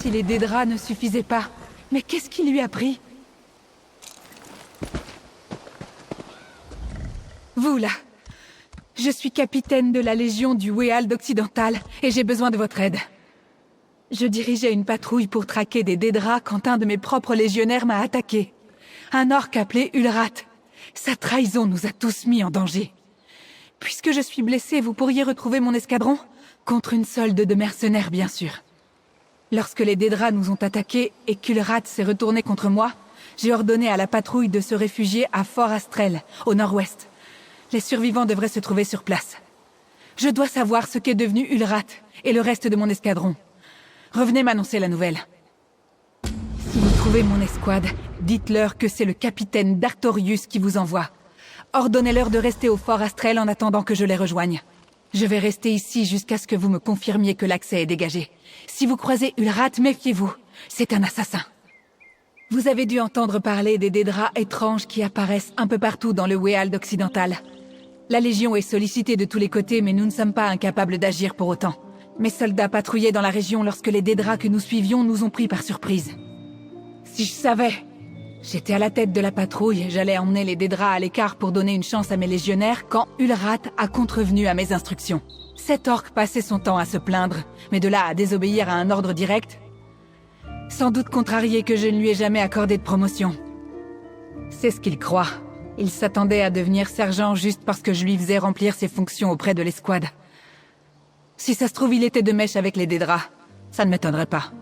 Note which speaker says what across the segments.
Speaker 1: si les Dédras ne suffisaient pas. Mais qu'est-ce qui lui a pris? Vous, là. Je suis capitaine de la Légion du Weald occidental, et j'ai besoin de votre aide. Je dirigeais une patrouille pour traquer des Dédras quand un de mes propres légionnaires m'a attaqué. Un orc appelé Ulrat. Sa trahison nous a tous mis en danger. Puisque je suis blessé, vous pourriez retrouver mon escadron? Contre une solde de mercenaires, bien sûr. Lorsque les Dédras nous ont attaqués et qu'Ulrat s'est retourné contre moi, j'ai ordonné à la patrouille de se réfugier à Fort Astrel, au nord-ouest. Les survivants devraient se trouver sur place. Je dois savoir ce qu'est devenu Ulrat et le reste de mon escadron. Revenez m'annoncer la nouvelle. Si vous trouvez mon escouade, dites-leur que c'est le capitaine d'Artorius qui vous envoie. Ordonnez-leur de rester au Fort Astrel en attendant que je les rejoigne. Je vais rester ici jusqu'à ce que vous me confirmiez que l'accès est dégagé. Si vous croisez Ulrat, méfiez-vous. C'est un assassin. Vous avez dû entendre parler des Dédras étranges qui apparaissent un peu partout dans le Weald occidental. La Légion est sollicitée de tous les côtés, mais nous ne sommes pas incapables d'agir pour autant. Mes soldats patrouillaient dans la région lorsque les Dédras que nous suivions nous ont pris par surprise. Si je savais... J'étais à la tête de la patrouille, j'allais emmener les Dédras à l'écart pour donner une chance à mes légionnaires quand Ulrat a contrevenu à mes instructions. Cet orc passait son temps à se plaindre, mais de là à désobéir à un ordre direct... Sans doute contrarié que je ne lui ai jamais accordé de promotion. C'est ce qu'il croit. Il s'attendait à devenir sergent juste parce que je lui faisais remplir ses fonctions auprès de l'escouade. Si ça se trouve, il était de mèche avec les Dédras. Ça ne m'étonnerait pas.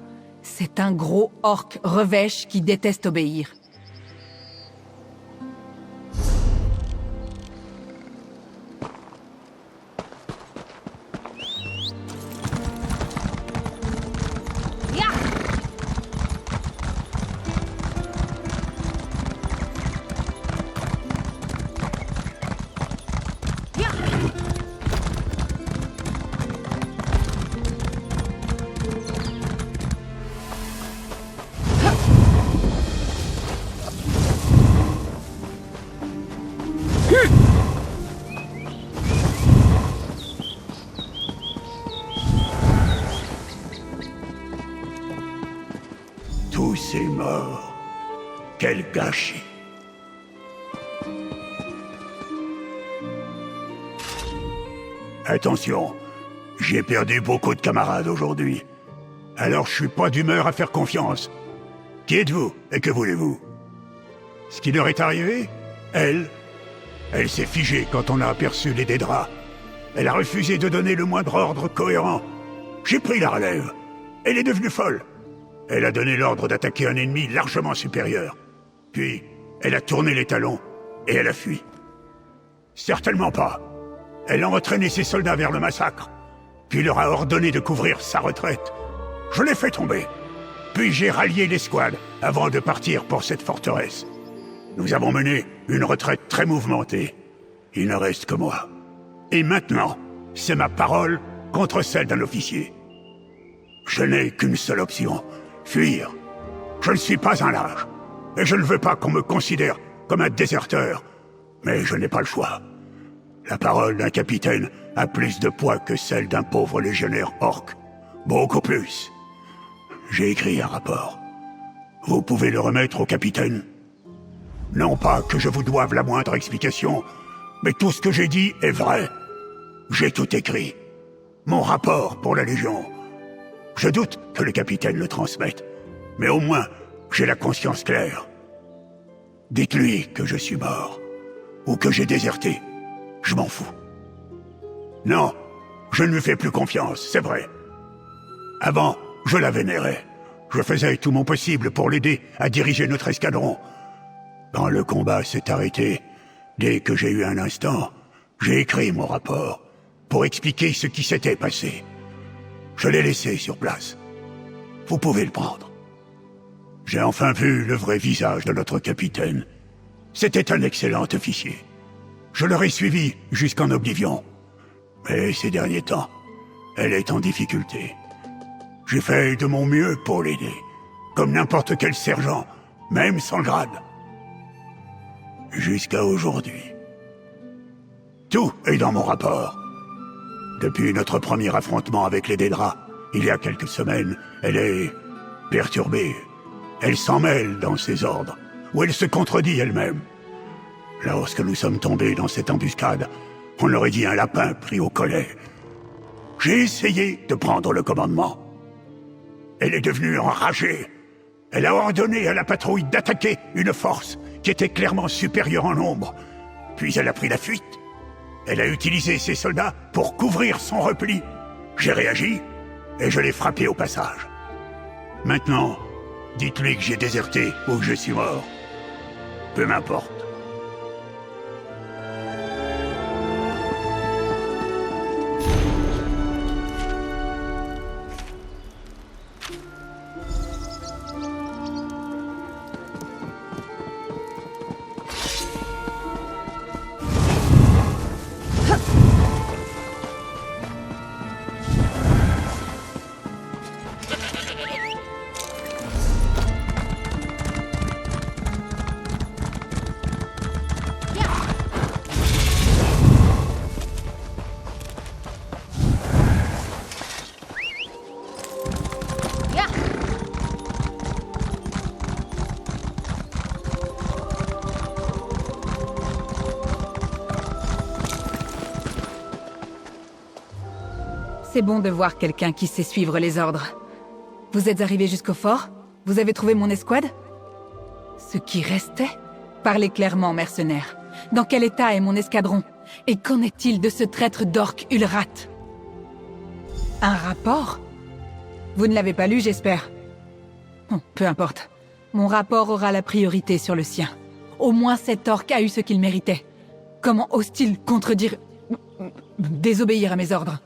Speaker 1: C'est un gros orc revêche qui déteste obéir.
Speaker 2: Tous est mort. Quel gâchis. Attention, j'ai perdu beaucoup de camarades aujourd'hui. Alors je suis pas d'humeur à faire confiance. Qui êtes-vous et que voulez-vous? Ce qui leur est arrivé, elle s'est figée quand on a aperçu les Dédras. Elle a refusé de donner le moindre ordre cohérent. J'ai pris la relève. Elle est devenue folle. Elle a donné l'ordre d'attaquer un ennemi largement supérieur. Puis, elle a tourné les talons et elle a fui. Certainement pas. Elle a entraîné ses soldats vers le massacre, puis leur a ordonné de couvrir sa retraite. Je l'ai fait tomber. Puis j'ai rallié l'escouade avant de partir pour cette forteresse. Nous avons mené une retraite très mouvementée. Il ne reste que moi. Et maintenant, c'est ma parole contre celle d'un officier. Je n'ai qu'une seule option, fuir. Je ne suis pas un lâche, et je ne veux pas qu'on me considère comme un déserteur. Mais je n'ai pas le choix. La parole d'un capitaine a plus de poids que celle d'un pauvre légionnaire orc. Beaucoup plus. J'ai écrit un rapport. Vous pouvez le remettre au capitaine? Non pas que je vous doive la moindre explication, mais tout ce que j'ai dit est vrai. J'ai tout écrit. Mon rapport pour la Légion. Je doute que le capitaine le transmette, mais au moins, j'ai la conscience claire. Dites-lui que je suis mort, ou que j'ai déserté. Je m'en fous. Non, je ne lui fais plus confiance, c'est vrai. Avant, je la vénérais. Je faisais tout mon possible pour l'aider à diriger notre escadron. Quand le combat s'est arrêté, dès que j'ai eu un instant, j'ai écrit mon rapport pour expliquer ce qui s'était passé. Je l'ai laissé sur place. Vous pouvez le prendre. J'ai enfin vu le vrai visage de notre capitaine. C'était un excellent officier. Je l'aurais suivi jusqu'en Oblivion. Mais ces derniers temps, elle est en difficulté. J'ai fait de mon mieux pour l'aider, comme n'importe quel sergent, même sans grade. Jusqu'à aujourd'hui. Tout est dans mon rapport. Depuis notre premier affrontement avec les Dédras, il y a quelques semaines, elle est Perturbée, elle s'en mêle dans ses ordres, ou elle se contredit elle-même. Lorsque nous sommes tombés dans cette embuscade, on aurait dit un lapin pris au collet. J'ai essayé de prendre le commandement. Elle est devenue enragée. Elle a ordonné à la patrouille d'attaquer une force qui était clairement supérieure en nombre. Puis elle a pris la fuite. Elle a utilisé ses soldats pour couvrir son repli. J'ai réagi et je l'ai frappé au passage. Maintenant, dites-lui que j'ai déserté ou que je suis mort. Peu m'importe.
Speaker 1: C'est bon de voir quelqu'un qui sait suivre les ordres. Vous êtes arrivé jusqu'au fort? Vous avez trouvé mon escouade? Ce qui restait? Parlez clairement, mercenaire. Dans quel état est mon escadron? Et qu'en est-il de ce traître d'orc Ulrat? Un rapport? Vous ne l'avez pas lu, j'espère. Peu importe. Mon rapport aura la priorité sur le sien. Au moins cet orc a eu ce qu'il méritait. Comment ose-t-il contredire... désobéir à mes ordres?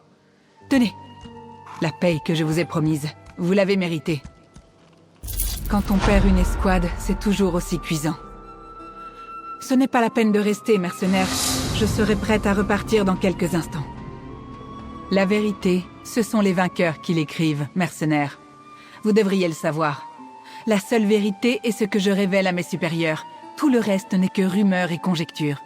Speaker 1: Tenez, la paye que je vous ai promise, vous l'avez méritée. Quand on perd une escouade, c'est toujours aussi cuisant. Ce n'est pas la peine de rester, mercenaire. Je serai prête à repartir dans quelques instants. La vérité, ce sont les vainqueurs qui l'écrivent, mercenaire. Vous devriez le savoir. La seule vérité est ce que je révèle à mes supérieurs. Tout le reste n'est que rumeurs et conjectures.